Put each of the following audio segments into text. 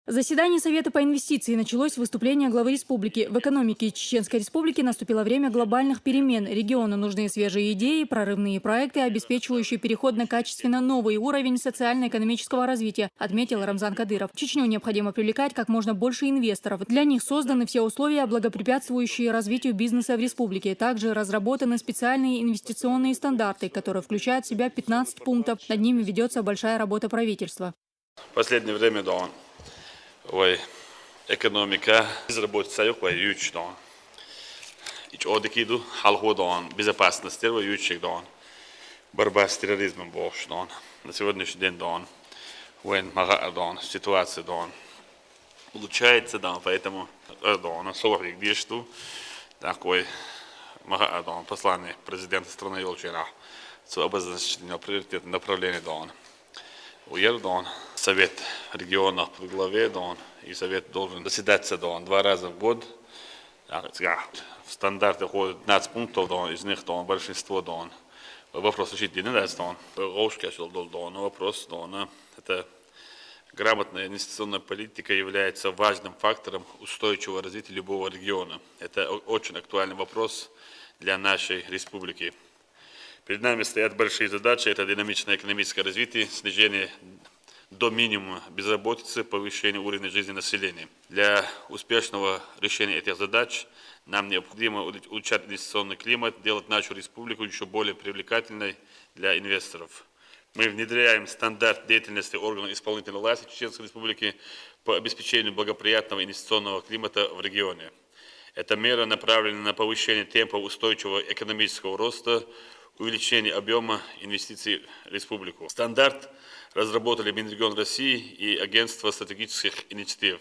Заседание Совета по инвестиции началось с выступления главы республики. В экономике Чеченской Республики наступило время глобальных перемен. Региону нужны свежие идеи, прорывные проекты, обеспечивающие переход на качественно новый уровень социально-экономического развития, отметил Рамзан Кадыров. Чечню необходимо привлекать как можно больше инвесторов. Для них созданы все условия, благоприятствующие развитию бизнеса в республике. Также разработаны специальные инвестиционные стандарты, которые включают в себя 15 пунктов. Над ними ведется большая работа правительства. В последнее время, да, экономика безработица юквай юч дон. Ич одекиду халху дон безопасность терва ючик дон. Борьба с терроризмом больше дон. На сегодняшний день дон. Мага дон ситуация дон. Улучшается дон, поэтому дон сорок гешту такой мага дон послание президента страны Елчина. Обозначено приоритетное направление дон. Уердон, Совет регионов при главе Дон, и Совет должен заседаться Дон 2 раза в год. В стандарте входит 15 пунктов Дон, из них Дон большинство Дон. Вопрос решить не даст Дон. Вопрос Дона. Это грамотная инвестиционная политика является важным фактором устойчивого развития любого региона. Это очень актуальный вопрос для нашей республики. Перед нами стоят большие задачи. Это динамичное экономическое развитие, снижение до минимума безработицы, повышение уровня жизни населения. Для успешного решения этих задач нам необходимо улучшать инвестиционный климат, делать нашу республику еще более привлекательной для инвесторов. Мы внедряем стандарт деятельности органов исполнительной власти Чеченской Республики по обеспечению благоприятного инвестиционного климата в регионе. Эта мера направлена на повышение темпа устойчивого экономического роста, увеличение объема инвестиций в республику. Стандарт разработали Минрегион России и Агентство стратегических инициатив.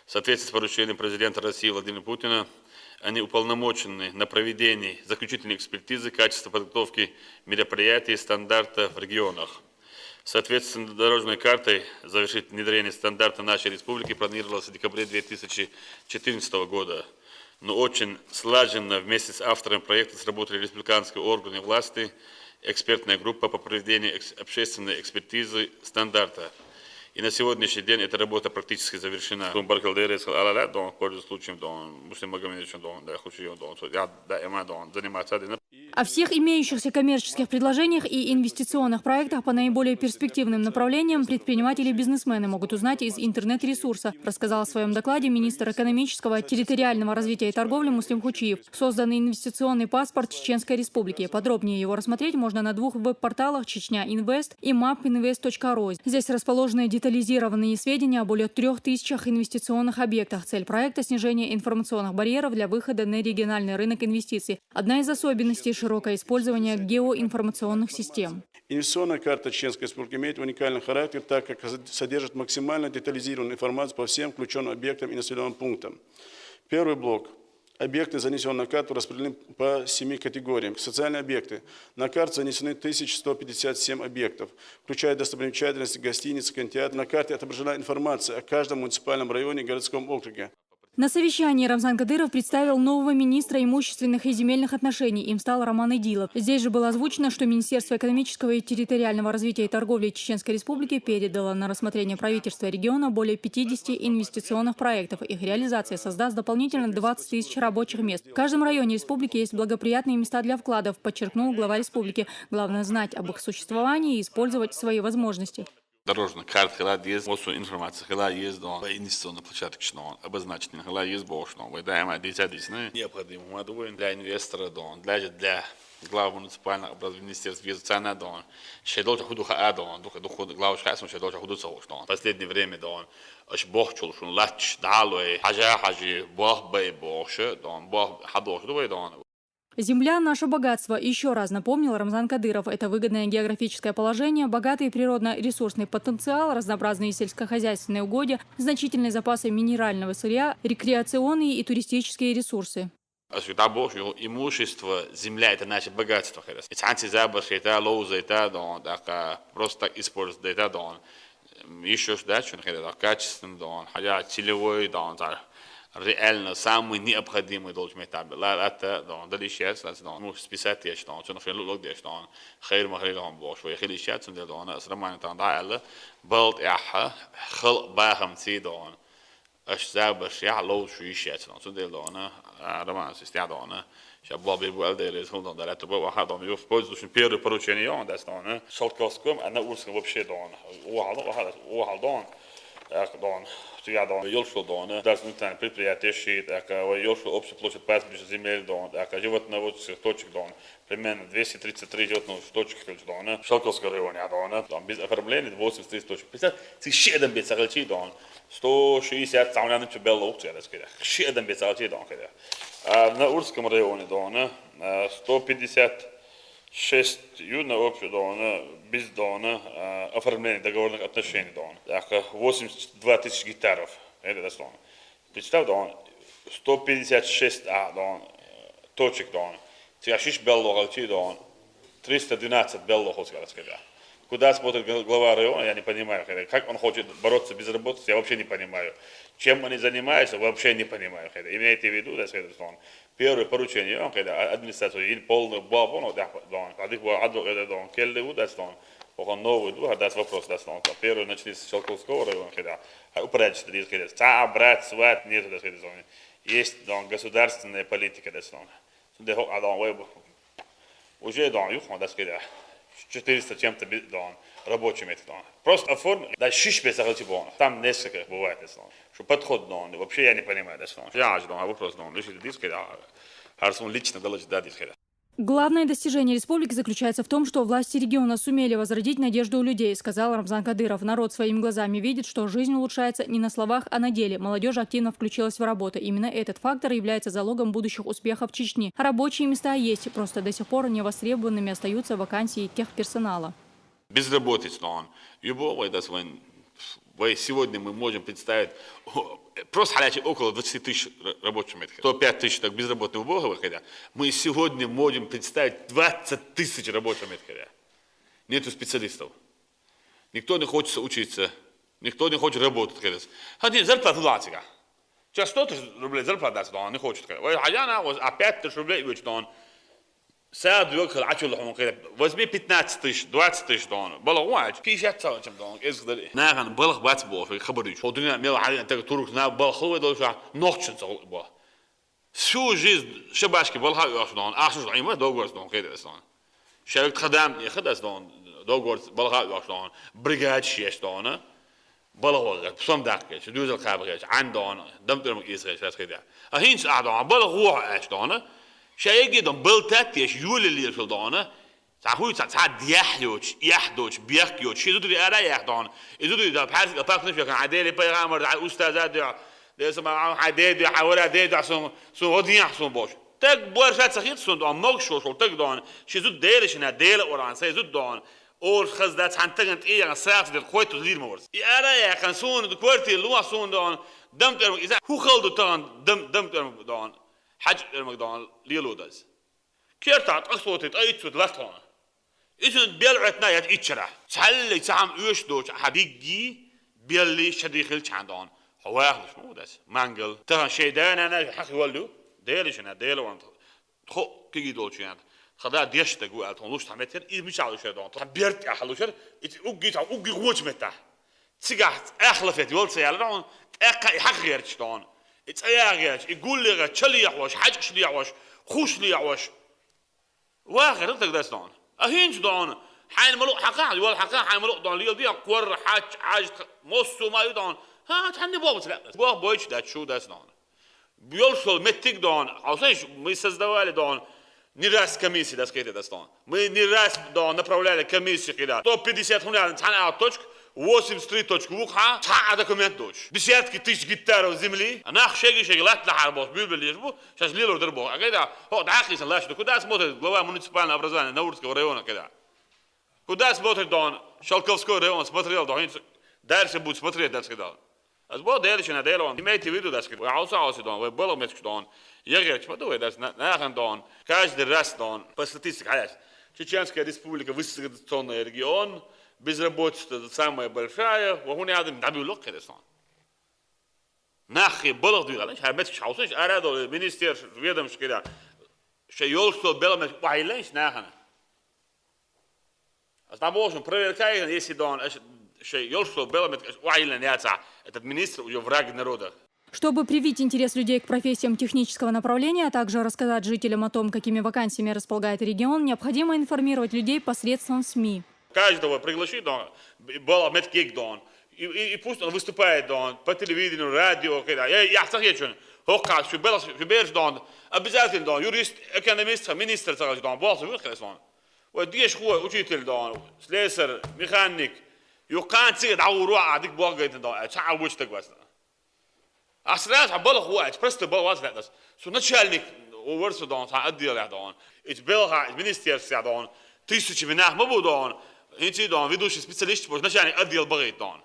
В соответствии с поручением президента России Владимира Путина, они уполномочены на проведение заключительной экспертизы качества подготовки мероприятий и стандартов в регионах. Соответственно, дорожной картой завершить внедрение стандарта нашей республики планировалось в декабре 2014 года. Но очень слаженно вместе с автором проекта сработали республиканские органы власти, экспертная группа по проведению общественной экспертизы стандарта. И на сегодняшний день эта работа практически завершена. О всех имеющихся коммерческих предложениях и инвестиционных проектах по наиболее перспективным направлениям предприниматели и бизнесмены могут узнать из интернет-ресурса, рассказал в своем докладе министр экономического, территориального развития и торговли Муслим Хучиев. Созданный инвестиционный паспорт Чеченской Республики. Подробнее его рассмотреть можно на 2 веб-порталах Чечня Инвест и mapinvest.ru. Здесь расположены детализированные сведения о более 3000 инвестиционных объектах. Цель проекта – снижение информационных барьеров для выхода на региональный рынок инвестиций. Одна из особенностей – широкое использование геоинформационных систем. Инвестиционная карта Чеченской Республики имеет уникальный характер, так как содержит максимально детализированную информацию по всем включенным объектам и населенным пунктам. Первый блок. Объекты, занесенные на карту, распределены по 7 категориям. Социальные объекты. На карту занесены 1157 объектов, включая достопримечательности, гостиницы, кинотеатры. На карте отображена информация о каждом муниципальном районе и городском округе. На совещании Рамзан Кадыров представил нового министра имущественных и земельных отношений. Им стал Роман Идилов. Здесь же было озвучено, что Министерство экономического и территориального развития и торговли Чеченской Республики передало на рассмотрение правительства региона более 50 инвестиционных проектов. Их реализация создаст дополнительно 20 тысяч рабочих мест. В каждом районе республики есть благоприятные места для вкладов, подчеркнул глава республики. Главное знать об их существовании и использовать свои возможности. Дорожная карта, когда есть больше информации, когда есть инвестиционная площадка, обозначена, когда есть больше, необходимо для инвестора, для главы муниципального министерства визуального дон, шедолча худуха адон, доход главы шкасом шедолча худуца ушдон. Последнее время дон, аж бог чулшун лач далой, хажи бог бей богше, бог хадош дуй дон. Земля – наше богатство. Еще раз напомнил Рамзан Кадыров. Это выгодное географическое положение, богатый природно-ресурсный потенциал, разнообразные сельскохозяйственные угодья, значительные запасы минерального сырья, рекреационные и туристические ресурсы. Имущество, земля – это наше богатство. Это лоуза, это просто так использовать, это еще дальше, качественно, целевой, реально самый необходимый должен быть. Это делишец, ну списать я что, что на лук я что, خير ما خير هم باش ويخلي شات ندير دون أسرع تان داعل بلد إحها خلق باهم تيدون أشزاب الشيء لو شو شات ندير دون رمان استعدون شباب يبغى الديرز هم دون دلته بقى واحد هم يوف بوز دوشن بير بروتشينيون دستون شالكوسكم أنا أورسك ببشي دون واحد دون دون Дон ёлшо дон, даже не тан предприятие шит, ёлшо общая площадь пастбища земель дон, животноводческих точек дон, примерно 233 животных точек дон, Шалковского района дон, без оформления 83 точек. Представь, ты еще один без сагалчи дон, 160 цауняны чебелла ухтя, так сказать, еще один без сагалчи дон, на Урском районе дон, 156 юна общего дона, без дона, оформление договорных отношений дона. 82 тысячи гектаров. Это дон. Представь, дон, 156 точек дон. Тяжиш беллохалчи дон, 312 беллохалчи, сказать. Куда смотрит глава района, я не понимаю. Как он хочет бороться с безработицей, я вообще не понимаю. Чем они занимаются, вообще не понимаю. Имейте в виду, да, что первое поручение, администрация, или полный бабон, да, адик был адвокат, да, келли, да, что он новый, да, вопрос, да, что первый начали с Шалковского района, да, упорядочить, да, брать, сват, нет, да, есть, да, государственная политика, да, что уже, да, да, 400 чем-то рабочими. Просто оформить, да, 6 песок типа, там несколько бывает, что подход, вообще я не понимаю, я же, вопрос, решили диски, Харсон лично доложить, да, диски. Главное достижение республики заключается в том, что власти региона сумели возродить надежду у людей, сказал Рамзан Кадыров. Народ своими глазами видит, что жизнь улучшается не на словах, а на деле. Молодежь активно включилась в работу. Именно этот фактор является залогом будущих успехов Чечни. Рабочие места есть, просто до сих пор невостребованными остаются вакансии техперсонала. Безработица, сегодня мы можем представить просто около 20 тысяч рабочих мест. 105 тысяч безработных в мы сегодня можем представить 20 тысяч рабочих мест. Нету специалистов. Никто не хочет учиться, никто не хочет работать. Хотя зарплата платится. Сейчас 100 тысяч рублей зарплата не хочет. А 5 тысяч рублей ساعد يوكل عشرة لحوم كده وزمي 15 تيش 20 تيش دون بلغ واحد في شات صار كم دون إيش قدر ناقن بلغ بات بوا في خبريش ودنيا ميل على أنت تروح نا بلغ هو ده شو نقطة صار بوا شو جيز شباشك بلغ ياش دون أحسن عيمة دوغورس دون كده دون شركة خدام يخدس دون دوغورس بلغ ياش دون بريغاد شيش دون بلغ وغير بسم دقيقة شو دوز الخابريش عندون دم ترمك إسرائيل كده أهينش أعدون بلغ هو عاش دون شيء جدا بلتات يش يول اللي يفلدانه تعهود تعد يحدوش بيحكيوش شيء زودي أرا يحدان زودي ده بحث أطاق نفسه كان عدالي بيغامر على أستاذ ده اسمه عدالي حوالي عدالي عشان غدي عشان باش تك بورشات سخيت سند عم نقشوا شو تك دان شيء زود ديرش إنها ديل وران سي زود دان أول خز ده حنتجنت إيه عن ساعة ده خويت تدير مورس أرا يا كان سون كوارتي لو سون دان دم ترم إذا هو خلد تان دم ترم دان حج المقدان ليلو داز كيرتات أصوتت أيت صوت لاتون إذن بيلعتنا يد إتشرح تحلي تعم إيش دوش حبيجي بيلي شديخل عندان هواخلش مو داز مانجل ترى شيء ده أنا حكي ولو ديلش أنا ديلو وانت خو كي دولش يعني خدا ديش تقول ألتون لوش تعمتين إذا مش على شيء دان تبيرت أحلوشر أوجي غوش متى تسجح أخلفت يقول سيالنا أك حق غير تشتان اتأياغيش يقول لي تشلي يحوش حاج شلي يحوش خوش لي يحوش واخر انت قداس دون اهينش دون حين ملوك حقا يقول حقا حين ملوك دون ليل دي قور حاج موسو ما يدون ها تحني بوبس لا بوغ بويش دات شو داس دون بيوصل متك دون عاوزيش ميسز دوالي دون نراس كميسي داس كيتي داس دون مي نراس دون направляли комиссии كده 150 هنا تحنا على точку 83 точку وقعة تحقق دокумент دوش десятки тысяч гектаров земли أنا أخشى شغلات لحربوس بيقول يجبو شاش ليلو دربو كده هو دعاقي سلاش ده كده смотрит глава муниципального образования Наурского района كده куда смотрит он Шалковского района смотрел да дальше будет смотреть дальше куда أسبوع ديرش أنا ديرون имейте в виду داش كده عاوز دون وبلغ مسك دون يغير شو بدو داش ناخن دون каждый раз дон по статистике علاش Чеченская республика высокодостаточный регион безработица самая большая, وهنا هذا نبي لك كده صان. Нахи было двигали, хабет шаусиш, арадо министр ведомства, что ёлсто белым вайлens нахана. А там можно проверять, если он, что ёлсто белым вайлен яца, этот министр уже враг народа. Чтобы привить интерес людей к профессиям технического направления, а также рассказать жителям о том, какими вакансиями располагает регион, необходимо информировать людей посредством СМИ. Каждого приглашить, был медгиг, и пусть он выступает по телевидению, радио, я согласен, хока, обязательно юрист, экономист, министр, вот здесь учитель, слесарь, механик, يقان تيجي عوروا عادك بواجد ده تعال وش تقبس أصلاً عبالة هو إتبرست بالواز لا بس سو نشالني وورث دون تعدي على دون إتبالها المينستير سيادون تيسوتش مناه ما بدون أنتي دون فيدوش سبيشاليست بس نشاني أدي البغيت دون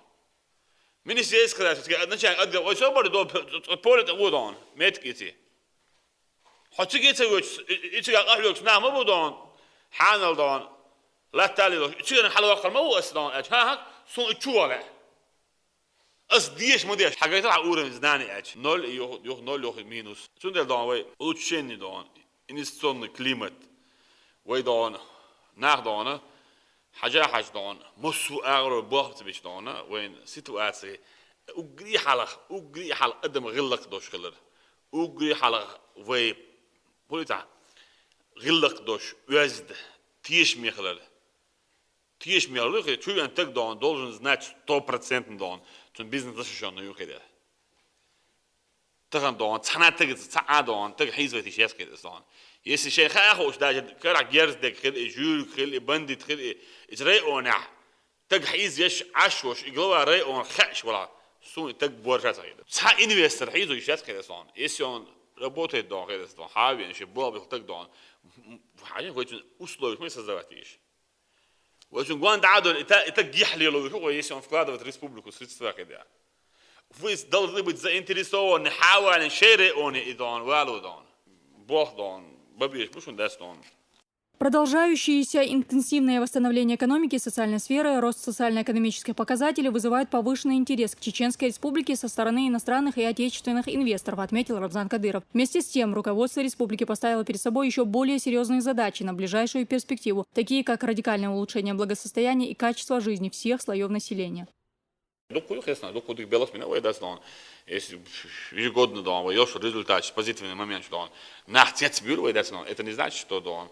مينستير إسكلاس نشاني أدي ويسوبر دون بولت أودون ميت كيتي حتى كيتي وش إتي أهلوش ناه ما بدون حانل دون لا تالي دون إتي حلو أقل ما هو أصلاً أجهاك سو إتشوله أصديش مديش حاجات عورة زناني أج نول يخ نول يخ مينوس سندل دون وي أوتشيني دون إنستون كليمات وي دون ناخ دون حاجة دون مسو أغرو بوخت بيش دون وين سيتواتسي أجري حلق قدم غلق دوش خلر أجري حلق وي بوليتا غلق دوش وزد تيش ميخلر تيش ميخلر شو أنتك دون должен знать 100% دون تون بيزنس защищённый يوكيدا تغن دون تناتك تعادون تغ حيز وتي شيس كده دون يس شيء خاخوش داج كرا جيرز دك خل جول خل بندت خل اجريونا تغ حيز يش عشوش يقلوا ريون خش ولا سو تغ بورجا تايد تا انفستر حيز ويشيس كده دون يسون работает دون كده دون حابين شي بول تغ دون حاجه كويس условия ما создавать وشون قوان تعادل итак لو شو يسون вкладывать республику средства كده вы должны быть заинтересованы نحاول نشارك إدون والودون بوخدون ببيش بوشون داستون. Продолжающееся интенсивное восстановление экономики и социальной сферы, рост социально-экономических показателей вызывает повышенный интерес к Чеченской Республике со стороны иностранных и отечественных инвесторов, отметил Рамзан Кадыров. Вместе с тем, руководство республики поставило перед собой еще более серьезные задачи на ближайшую перспективу, такие как радикальное улучшение благосостояния и качества жизни всех слоев населения. Ежегодно результат, позитивный момент, что это не значит, что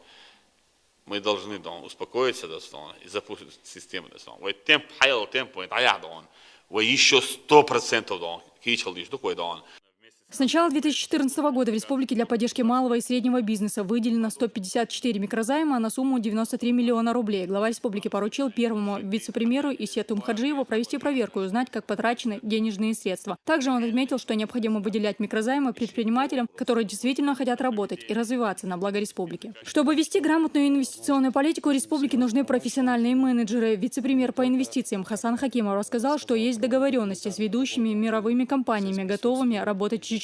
мы должны успокоиться и запустить систему. Темп хайл, темп, еще 100% кичал лишь такой. С начала 2014 года в республике для поддержки малого и среднего бизнеса выделено 154 микрозайма на сумму 93 миллиона рублей. Глава республики поручил первому вице-премьеру Исету Мхаджиеву провести проверку и узнать, как потрачены денежные средства. Также он отметил, что необходимо выделять микрозаймы предпринимателям, которые действительно хотят работать и развиваться на благо республики. Чтобы вести грамотную инвестиционную политику, республике нужны профессиональные менеджеры. Вице-премьер по инвестициям Хасан Хакимов рассказал, что есть договоренности с ведущими мировыми компаниями, готовыми работать в Чечне.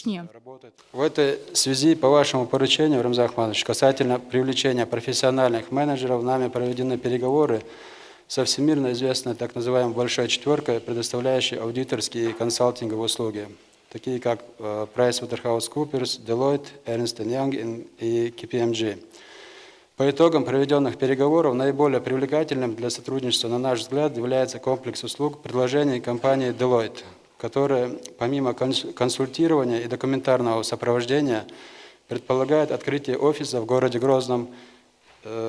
В этой связи, по вашему поручению, Рамзан Ахмадович, касательно привлечения профессиональных менеджеров, нами проведены переговоры со всемирно известной так называемой «большой четверкой», предоставляющей аудиторские и консалтинговые услуги, такие как PricewaterhouseCoopers, Deloitte, Ernst & Young и KPMG. По итогам проведенных переговоров наиболее привлекательным для сотрудничества, на наш взгляд, является комплекс услуг предложений компании Deloitte, которая помимо консультирования и документарного сопровождения предполагает открытие офиса в городе Грозном,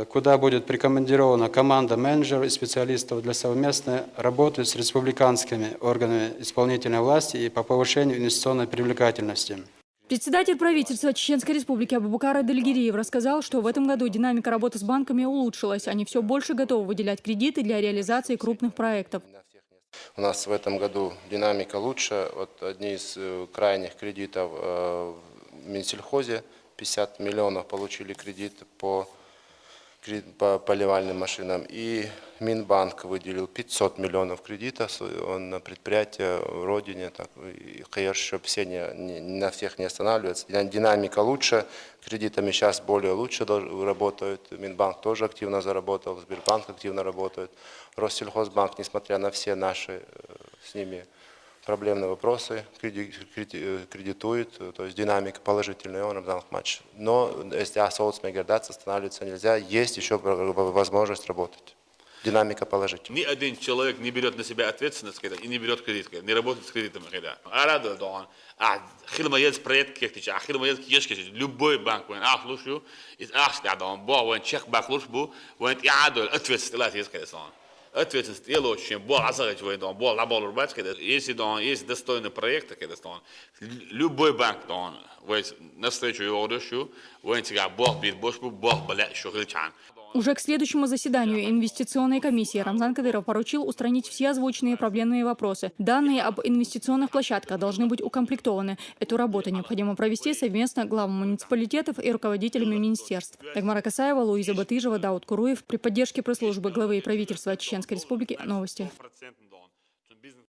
куда будет прикомандирована команда менеджеров и специалистов для совместной работы с республиканскими органами исполнительной власти и по повышению инвестиционной привлекательности. Председатель правительства Чеченской Республики Абубакар Эдельгириев рассказал, что в этом году динамика работы с банками улучшилась. Они все больше готовы выделять кредиты для реализации крупных проектов. У нас в этом году динамика лучше. Вот одни из крайних кредитов в Минсельхозе 50 миллионов получили кредит по поливальным машинам. И Минбанк выделил 500 миллионов кредитов на предприятия в родине. Конечно, чтобы все на всех не останавливаться. Динамика лучше. Кредитами сейчас более лучше работают. Минбанк тоже активно заработал. Сбербанк активно работает. Россельхозбанк, несмотря на все наши с ними проблемные вопросы, кредитует, то есть динамика положительная, он Рамзан Ахматович. Но если останавливаться нельзя, есть еще возможность работать. Динамика положительная. Ни один человек не берет на себя ответственность и не берет кредит, не работает с кредитами. Хилмаец проект кехтич, хилмаец кешкич, любой банк, лучше, из ахскадом, чех банк лучше, ответственность есть. Ответственность и лучше, если достойный проект, любой банк, навстречу его души, Уже к следующему заседанию инвестиционной комиссии Рамзан Кадыров поручил устранить все озвученные проблемные вопросы. Данные об инвестиционных площадках должны быть укомплектованы. Эту работу необходимо провести совместно главам муниципалитетов и руководителями министерств. Дагмара Касаева, Луиза Батыжева, Дауд Куруев. При поддержке пресс-службы главы и правительства Чеченской Республики. Новости.